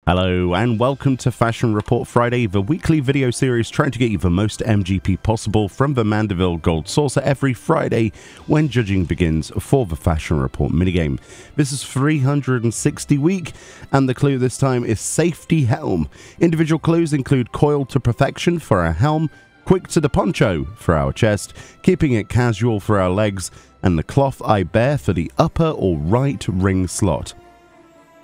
Hello and welcome to Fashion Report Friday, the weekly video series trying to get you the most MGP possible from the Mandeville Gold Saucer every Friday when judging begins for the Fashion Report minigame. This is 360 week and the clue this time is Safety Helm. Individual clues include coiled to perfection for our helm, quick to the poncho for our chest, keeping it casual for our legs, and the cloth I bear for the upper or right ring slot.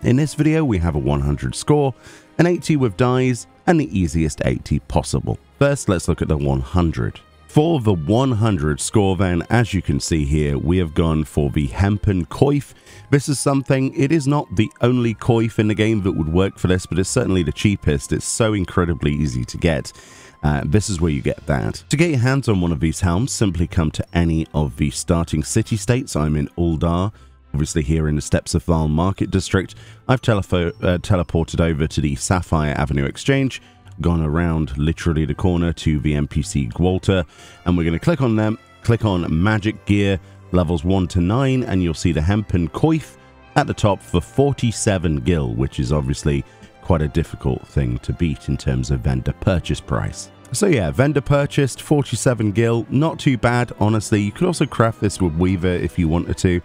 In this video, we have a 100 score, an 80 with dies, and the easiest 80 possible. First, let's look at the 100. For the 100 score then, as you can see here, we have gone for the hempen coif. This is something, it is not the only coif in the game that would work for this, but it's certainly the cheapest. It's so incredibly easy to get. This is where you get that. To get your hands on one of these helms, simply come to any of the starting city-states. I'm in Uldar. Obviously here in the Steps of Val Market District. I've teleported over to the Sapphire Avenue Exchange, gone around literally the corner to the NPC Gwalter, and we're going to click on them, click on Magic Gear, levels 1 to 9, and you'll see the Hempen Coif at the top for 47 gil, which is obviously quite a difficult thing to beat in terms of vendor purchase price. So yeah, vendor purchased 47 gil, not too bad, honestly. You could also craft this with Weaver if you wanted to.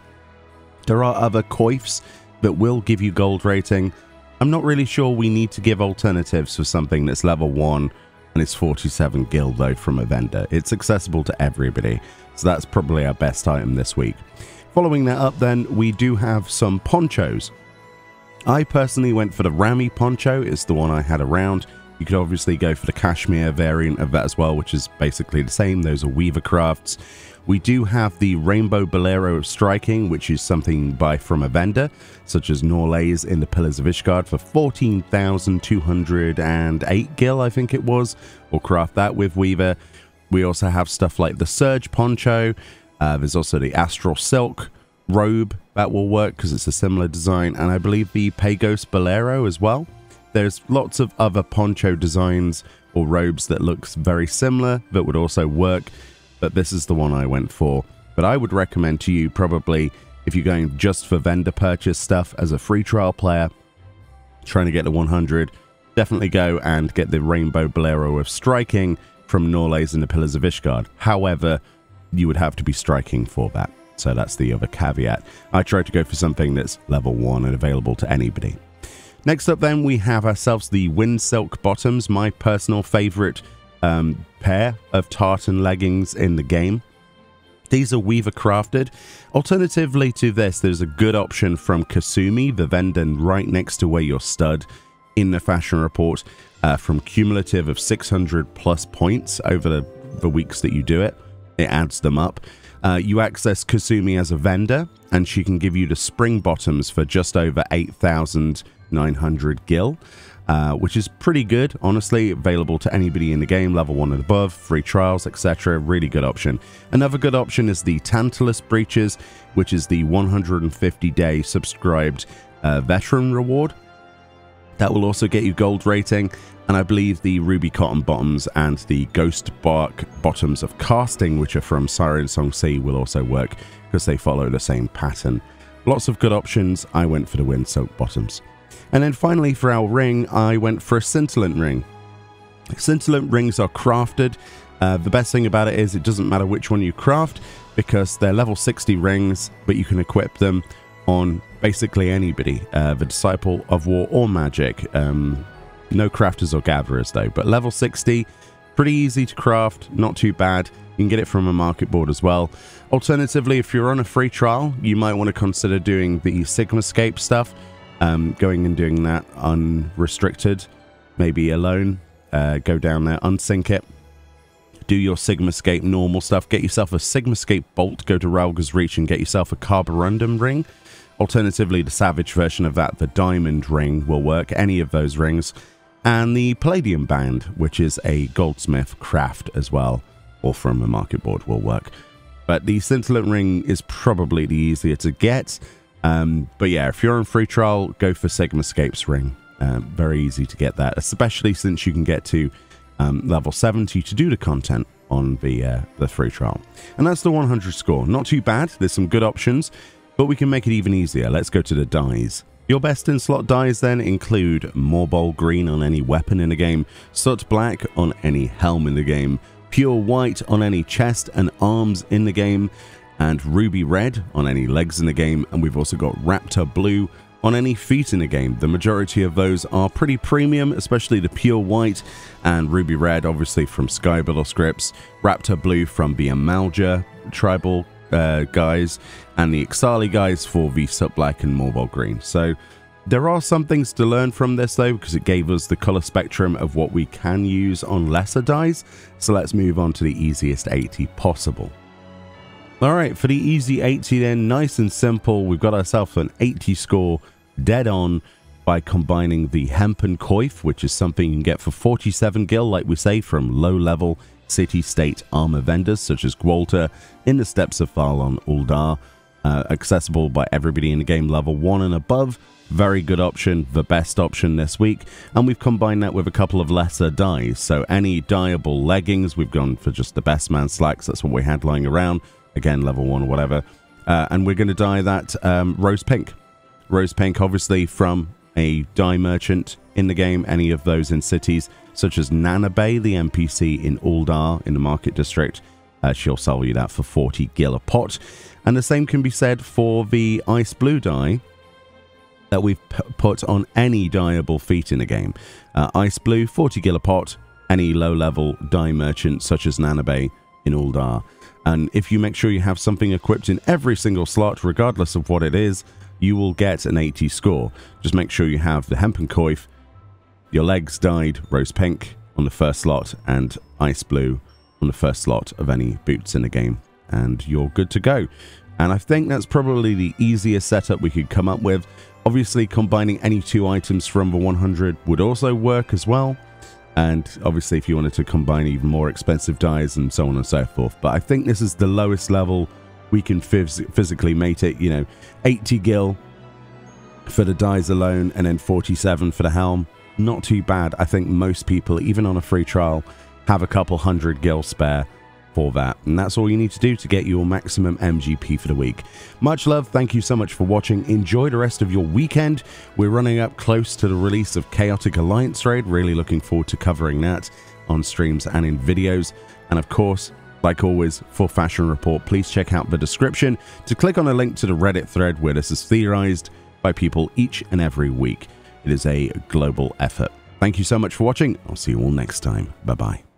There are other coifs that will give you gold rating. I'm not really sure we need to give alternatives for something that's level 1 and it's 47 gil though from a vendor. It's accessible to everybody, so that's probably our best item this week. Following that up then, we do have some ponchos. I personally went for the Rami poncho, it's the one I had around. You could obviously go for the cashmere variant of that as well, which is basically the same. Those are Weaver crafts. We do have the Rainbow Bolero of Striking, which is something you buy from a vendor, such as Norlays in the Pillars of Ishgard for 14,208 gil, I think it was, or craft that with Weaver. We also have stuff like the Surge Poncho. There's also the Astral Silk robe that will work because it's a similar design, and I believe the Pagos Bolero as well. There's lots of other poncho designs or robes that looks very similar that would also work, but this is the one I went for. But I would recommend to you probably, if you're going just for vendor purchase stuff as a free trial player, trying to get the 100, definitely go and get the Rainbow Bolero of Striking from Norlays and the Pillars of Ishgard. However, you would have to be striking for that. So that's the other caveat. I tried to go for something that's level 1 and available to anybody. Next up then, we have ourselves the Wind Silk Bottoms, my personal favorite pair of tartan leggings in the game. These are Weaver crafted. Alternatively to this, there's a good option from Kasumi, the vendor right next to where you're stud in the Fashion Report, from cumulative of 600 plus points over the weeks that you do it. It adds them up. You access Kasumi as a vendor, and she can give you the spring bottoms for just over 8,900 gil. Which is pretty good, honestly, available to anybody in the game, level 1 and above, free trials, etc. Really good option. Another good option is the Tantalus Breeches, which is the 150-day subscribed veteran reward. That will also get you gold rating, and I believe the Ruby Cotton Bottoms and the Ghost Bark Bottoms of Casting, which are from Siren Song C, will also work because they follow the same pattern. Lots of good options. I went for the Wind Silk Bottoms. And then finally for our ring, I went for a scintillant ring. Scintillant rings are crafted. The best thing about it is it doesn't matter which one you craft because they're level 60 rings, but you can equip them on basically anybody. The Disciple of War or Magic. No crafters or gatherers though, but level 60, pretty easy to craft, not too bad. You can get it from a market board as well. Alternatively, if you're on a free trial, you might want to consider doing the Sigmascape stuff. Going and doing that unrestricted, maybe alone, go down there, unsync it, do your Sigmascape normal stuff, get yourself a Sigmascape bolt, go to Ralga's Reach and get yourself a Carborundum ring. Alternatively, the Savage version of that, the Diamond ring, will work, any of those rings. And the Palladium Band, which is a Goldsmith craft as well, or from a market board, will work. But the Scintillant ring is probably the easier to get. But yeah, if you're on free trial, go for Sigmascape's ring. Very easy to get that, especially since you can get to level 70 to do the content on the free trial. And that's the 100 score. Not too bad. There's some good options, but we can make it even easier. Let's go to the dies. Your best in-slot dyes then include Morbol Green on any weapon in the game, Soot Black on any helm in the game, Pure White on any chest and arms in the game, and Ruby Red on any legs in the game, and we've also got Raptor Blue on any feet in the game. The majority of those are pretty premium, especially the Pure White and Ruby Red, obviously from Skybillow scripts, Raptor Blue from the Amalja tribal guys, and the Ixali guys for the Soot Black and Morbol Green. So there are some things to learn from this though, because it gave us the color spectrum of what we can use on lesser dyes. So let's move on to the easiest 80 possible. Alright, for the easy 80 then, nice and simple, we've got ourselves an 80 score dead on by combining the Hempen Coif, which is something you can get for 47 gil, like we say, from low-level city-state armor vendors such as Gwalta in the Steppes of Farlon Uldar, accessible by everybody in the game level 1 and above. Very good option, the best option this week, and we've combined that with a couple of lesser dyes. So any dyeable leggings, we've gone for just the best man slacks, that's what we had lying around. Again, level 1 or whatever. And we're going to dye that rose pink. Rose pink, obviously, from a dye merchant in the game. Any of those in cities, such as Nana Bay, the NPC in Uldar, in the market district. She'll sell you that for 40 gil a pot. And the same can be said for the ice blue dye that we've put on any dyeable feat in the game. Ice blue, 40 gil a pot. Any low-level dye merchant, such as Nana Bay in Uldar. And if you make sure you have something equipped in every single slot, regardless of what it is, you will get an 80 score. Just make sure you have the Hempen Coif, your legs dyed rose pink on the first slot, and ice blue on the first slot of any boots in the game, and you're good to go. And I think that's probably the easiest setup we could come up with. Obviously, combining any two items from the 100 would also work as well. And obviously, if you wanted to combine even more expensive dyes and so on and so forth. But I think this is the lowest level we can physically mate it. You know, 80 gil for the dyes alone, and then 47 for the helm. Not too bad. I think most people, even on a free trial, have a couple 100 gil spare for that. And that's all you need to do to get your maximum MGP for the week. Much love. Thank you so much for watching. Enjoy the rest of your weekend. We're running up close to the release of Chaotic Alliance Raid. Really looking forward to covering that on streams and in videos. And of course, like always, for Fashion Report, please check out the description to click on a link to the Reddit thread where this is theorized by people each and every week. It is a global effort. Thank you so much for watching. I'll see you all next time. Bye-bye.